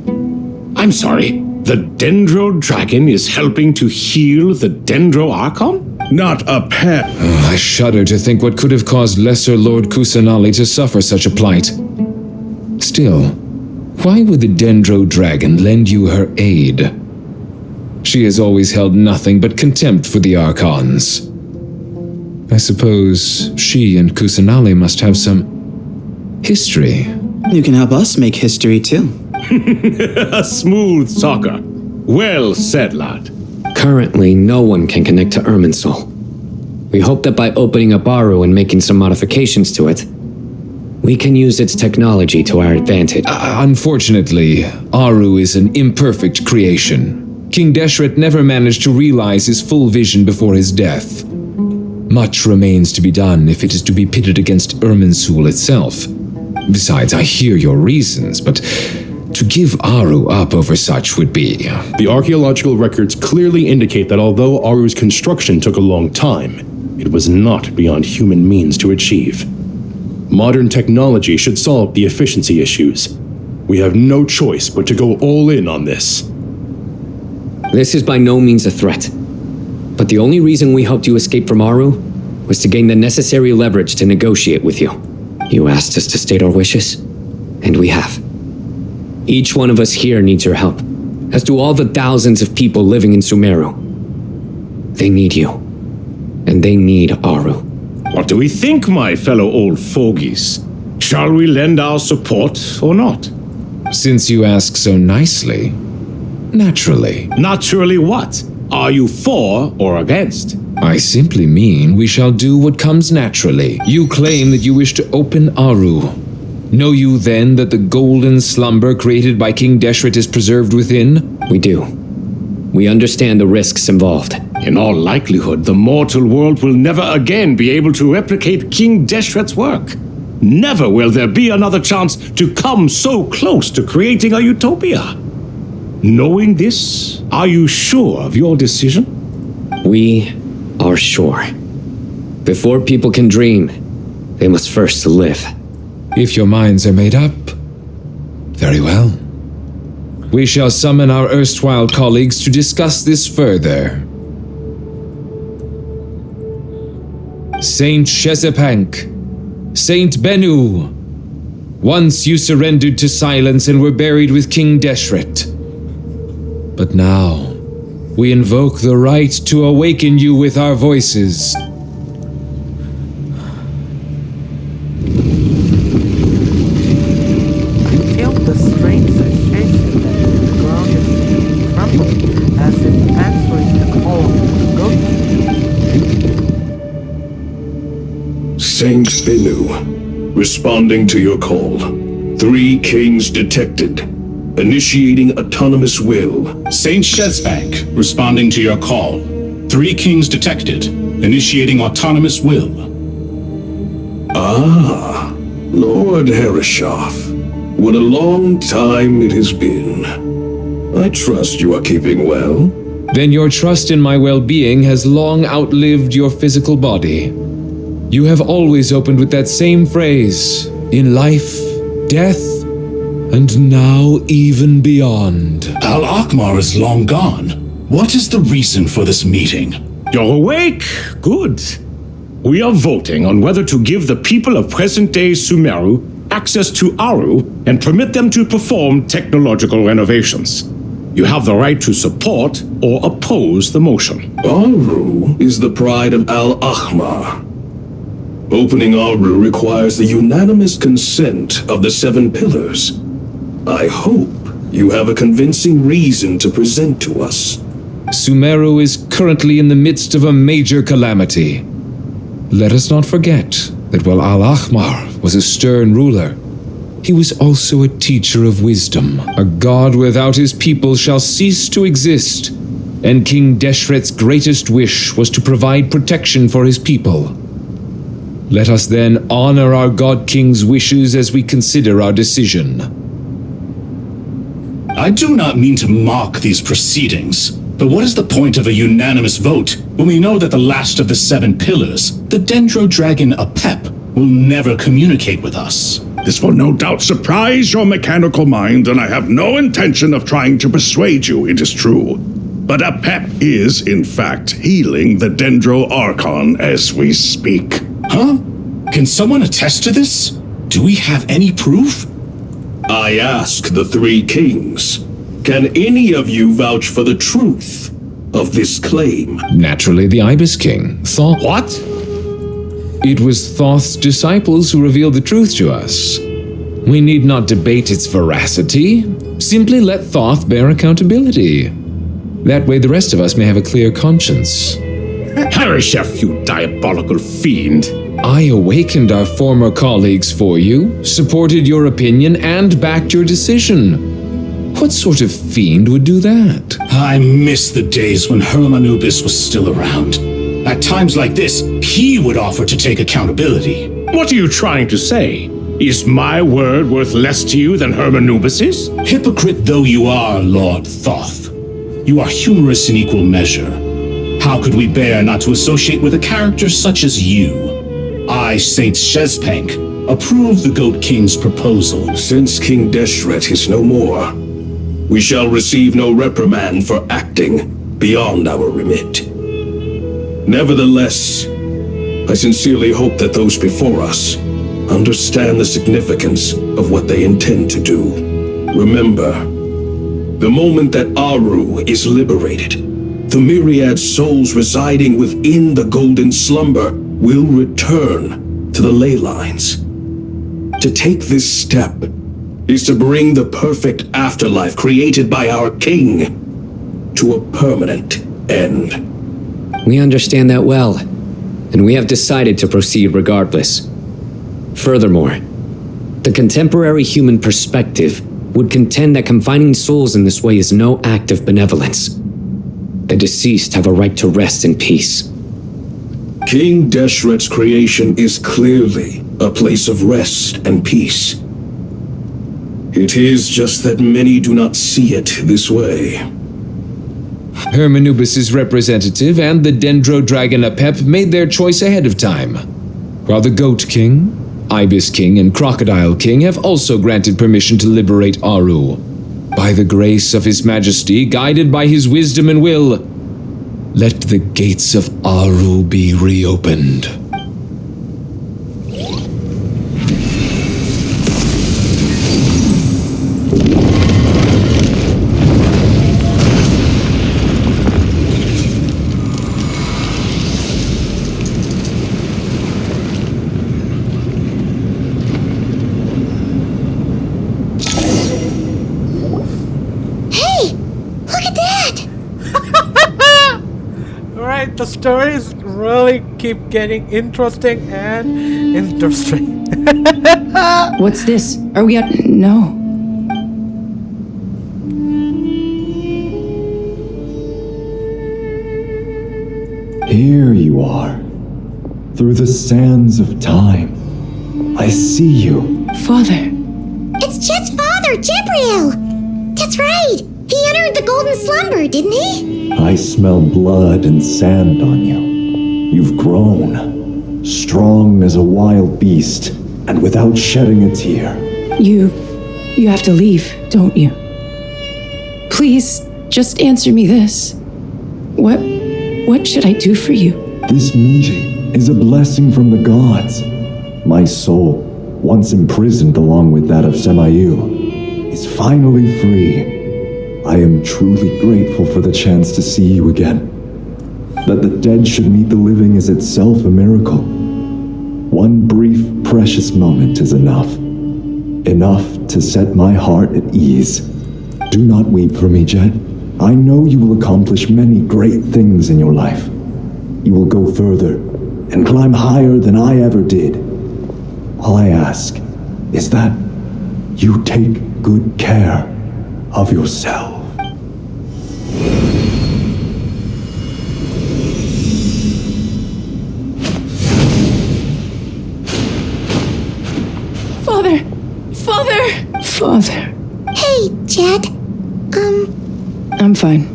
I'm sorry, the Dendro Dragon is helping to heal the Dendro Archon? Not a pet. I shudder to think what could have caused Lesser Lord Kusanali to suffer such a plight. Still, why would the Dendro Dragon lend you her aid? She has always held nothing but contempt for the Archons. I suppose she and Kusanali must have some history. You can help us make history too. A smooth talker. Well said, lad. Currently, no one can connect to Irmin's soul. We hope that by opening up Aru and making some modifications to it, we can use its technology to our advantage. Unfortunately, Aru is an imperfect creation. King Deshret never managed to realize his full vision before his death. Much remains to be done if it is to be pitted against Irminsul itself. Besides, I hear your reasons, but to give Aru up over such would be... The archaeological records clearly indicate that although Aru's construction took a long time, it was not beyond human means to achieve. Modern technology should solve the efficiency issues. We have no choice but to go all in on this. This is by no means a threat. But the only reason we helped you escape from Aru was to gain the necessary leverage to negotiate with you. You asked us to state our wishes, and we have. Each one of us here needs your help, as do all the thousands of people living in Sumeru. They need you, and they need Aru. What do we think, my fellow old fogies? Shall we lend our support or not? Since you ask so nicely, naturally. Naturally what? Are you for or against? I simply mean we shall do what comes naturally. You claim that you wish to open Aru. Know you then that the golden slumber created by King Deshret is preserved within? We do. We understand the risks involved. In all likelihood, the mortal world will never again be able to replicate King Deshret's work. Never will there be another chance to come so close to creating a utopia. Knowing this, are you sure of your decision? We are sure. Before people can dream, they must first live. If your minds are made up, very well. We shall summon our erstwhile colleagues to discuss this further. Saint Shezepank, Saint Bennu, once you surrendered to silence and were buried with King Deshret. But now, we invoke the right to awaken you with our voices. Saint Bennu, responding to your call. 3 kings detected. Initiating autonomous will. Saint Shezbank, responding to your call. 3 kings detected. Initiating autonomous will. Ah, Lord Herreshoff. What a long time it has been. I trust you are keeping well. Then your trust in my well-being has long outlived your physical body. You have always opened with that same phrase, in life, death, and now even beyond. Al-Akmar is long gone. What is the reason for this meeting? You're awake? Good. We are voting on whether to give the people of present-day Sumeru access to Aru and permit them to perform technological renovations. You have the right to support or oppose the motion. Aru is the pride of Al-Akmar. Opening Aru requires the unanimous consent of the 7 pillars. I hope you have a convincing reason to present to us. Sumeru is currently in the midst of a major calamity. Let us not forget that while Al-Akmar was a stern ruler, he was also a teacher of wisdom. A god without his people shall cease to exist, and King Deshret's greatest wish was to provide protection for his people. Let us then honor our God King's wishes as we consider our decision. I do not mean to mock these proceedings, but what is the point of a unanimous vote when we know that the last of the 7 pillars, the Dendro Dragon Apep, will never communicate with us? This will no doubt surprise your mechanical mind, and I have no intention of trying to persuade you it is true. But Apep is, in fact, healing the Dendro Archon as we speak. Huh? Can someone attest to this? Do we have any proof? I ask the 3 kings, can any of you vouch for the truth of this claim? Naturally, the Ibis King. Thoth. What? It was Thoth's disciples who revealed the truth to us. We need not debate its veracity. Simply let Thoth bear accountability. That way the rest of us may have a clear conscience. Harishef, you diabolical fiend! I awakened our former colleagues for you, supported your opinion, and backed your decision. What sort of fiend would do that? I miss the days when Hermanubis was still around. At times like this, he would offer to take accountability. What are you trying to say? Is my word worth less to you than Hermanubis's? Hypocrite though you are, Lord Thoth, you are humorous in equal measure. How could we bear not to associate with a character such as you? I, Saint Shezpank, approve the Goat King's proposal. Since King Deshret is no more, we shall receive no reprimand for acting beyond our remit. Nevertheless, I sincerely hope that those before us understand the significance of what they intend to do. Remember, the moment that Aru is liberated, the myriad souls residing within the Golden Slumber will return to the ley lines. To take this step is to bring the perfect afterlife created by our king to a permanent end. We understand that well, and we have decided to proceed regardless. Furthermore, the contemporary human perspective would contend that confining souls in this way is no act of benevolence. The deceased have a right to rest in peace. King Deshret's creation is clearly a place of rest and peace. It is just that many do not see it this way. Hermanubis' representative and the Dendro Dragon Apep made their choice ahead of time, while the Goat King, Ibis King, and Crocodile King have also granted permission to liberate Aru. By the grace of His Majesty, guided by his wisdom and will, let the gates of Aru be reopened. The stories really keep getting interesting and interesting. What's this? Are we at... No. Here you are. Through the sands of time. I see you. Father. It's Chet's father, Jibriel! That's right! He entered the Golden Slumber, didn't he? I smell blood and sand on you. You've grown, strong as a wild beast, and without shedding a tear. You have to leave, don't you? Please, just answer me this. What should I do for you? This meeting is a blessing from the gods. My soul, once imprisoned along with that of Semayu, is finally free. I am truly grateful for the chance to see you again. That the dead should meet the living is itself a miracle. One brief, precious moment is enough. Enough to set my heart at ease. Do not weep for me, Jet. I know you will accomplish many great things in your life. You will go further and climb higher than I ever did. All I ask is that you take good care of yourself. Father. Hey, Jet. I'm fine.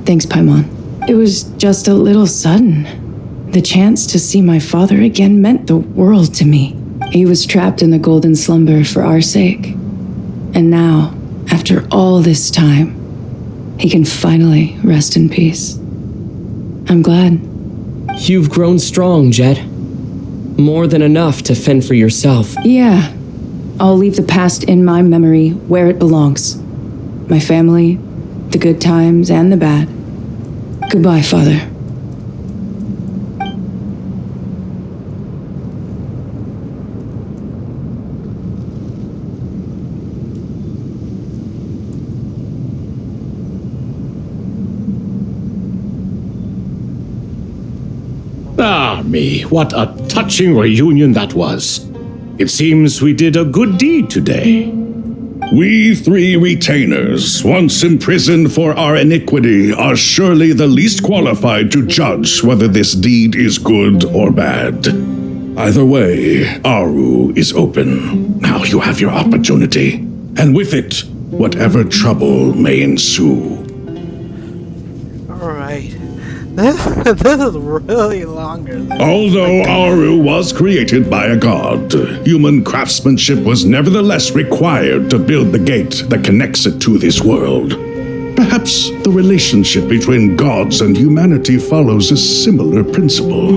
Thanks, Paimon. It was just a little sudden. The chance to see my father again meant the world to me. He was trapped in the golden slumber for our sake. And now, after all this time, he can finally rest in peace. I'm glad. You've grown strong, Jet. More than enough to fend for yourself. Yeah. I'll leave the past in my memory where it belongs. My family, the good times and the bad. Goodbye, Father. Ah, me, what a touching reunion that was. It seems we did a good deed today. We three retainers, once imprisoned for our iniquity, are surely the least qualified to judge whether this deed is good or bad. Either way, Aru is open. Now you have your opportunity, and with it, whatever trouble may ensue. Alright. This is really longer than Although Aru was created by a god, human craftsmanship was nevertheless required to build the gate that connects it to this world. Perhaps the relationship between gods and humanity follows a similar principle.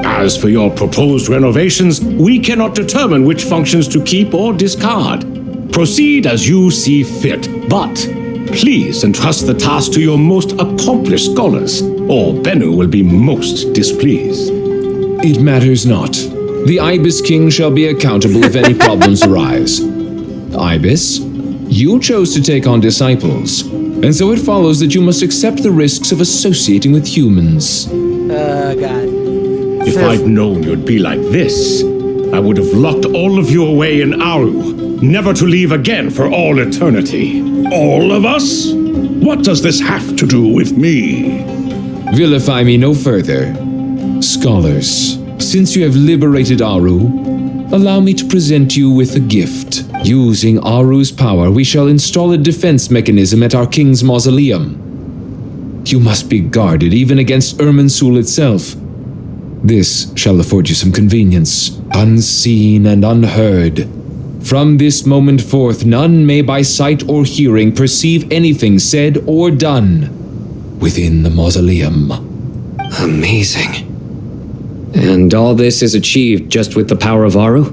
As for your proposed renovations, we cannot determine which functions to keep or discard. Proceed as you see fit, but please entrust the task to your most accomplished scholars, or Bennu will be most displeased. It matters not. The Ibis King shall be accountable if any problems arise. Ibis, you chose to take on disciples, and so it follows that you must accept the risks of associating with humans. God. If I'd known you'd be like this, I would have locked all of you away in Aru, never to leave again for all eternity. All of us? What does this have to do with me? Vilify me no further. Scholars, since you have liberated Aru, allow me to present you with a gift. Using Aru's power, we shall install a defense mechanism at our king's mausoleum. You must be guarded even against Irminsul itself. This shall afford you some convenience, unseen and unheard. From this moment forth, none may by sight or hearing perceive anything said or done within the mausoleum. Amazing. And all this is achieved just with the power of Aru?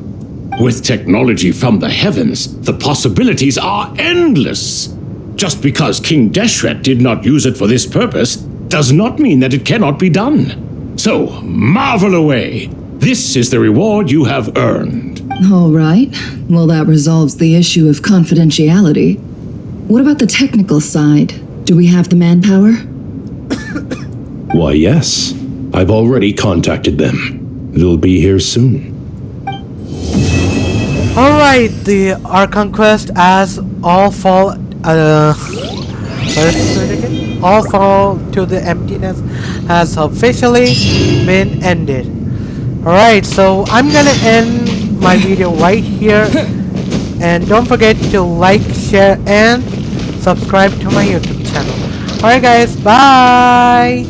With technology from the heavens, the possibilities are endless. Just because King Deshret did not use it for this purpose does not mean that it cannot be done. So, marvel away. This is the reward you have earned. All right. Well, that resolves the issue of confidentiality. What about the technical side? Do we have the manpower? Why, yes. I've already contacted them. They'll be here soon. Alright, the Archon quest as all fall all fall to the emptiness has officially been ended. Alright, so I'm gonna end my video right here, and don't forget to like, share and subscribe to my YouTube channel. Alright guys, bye!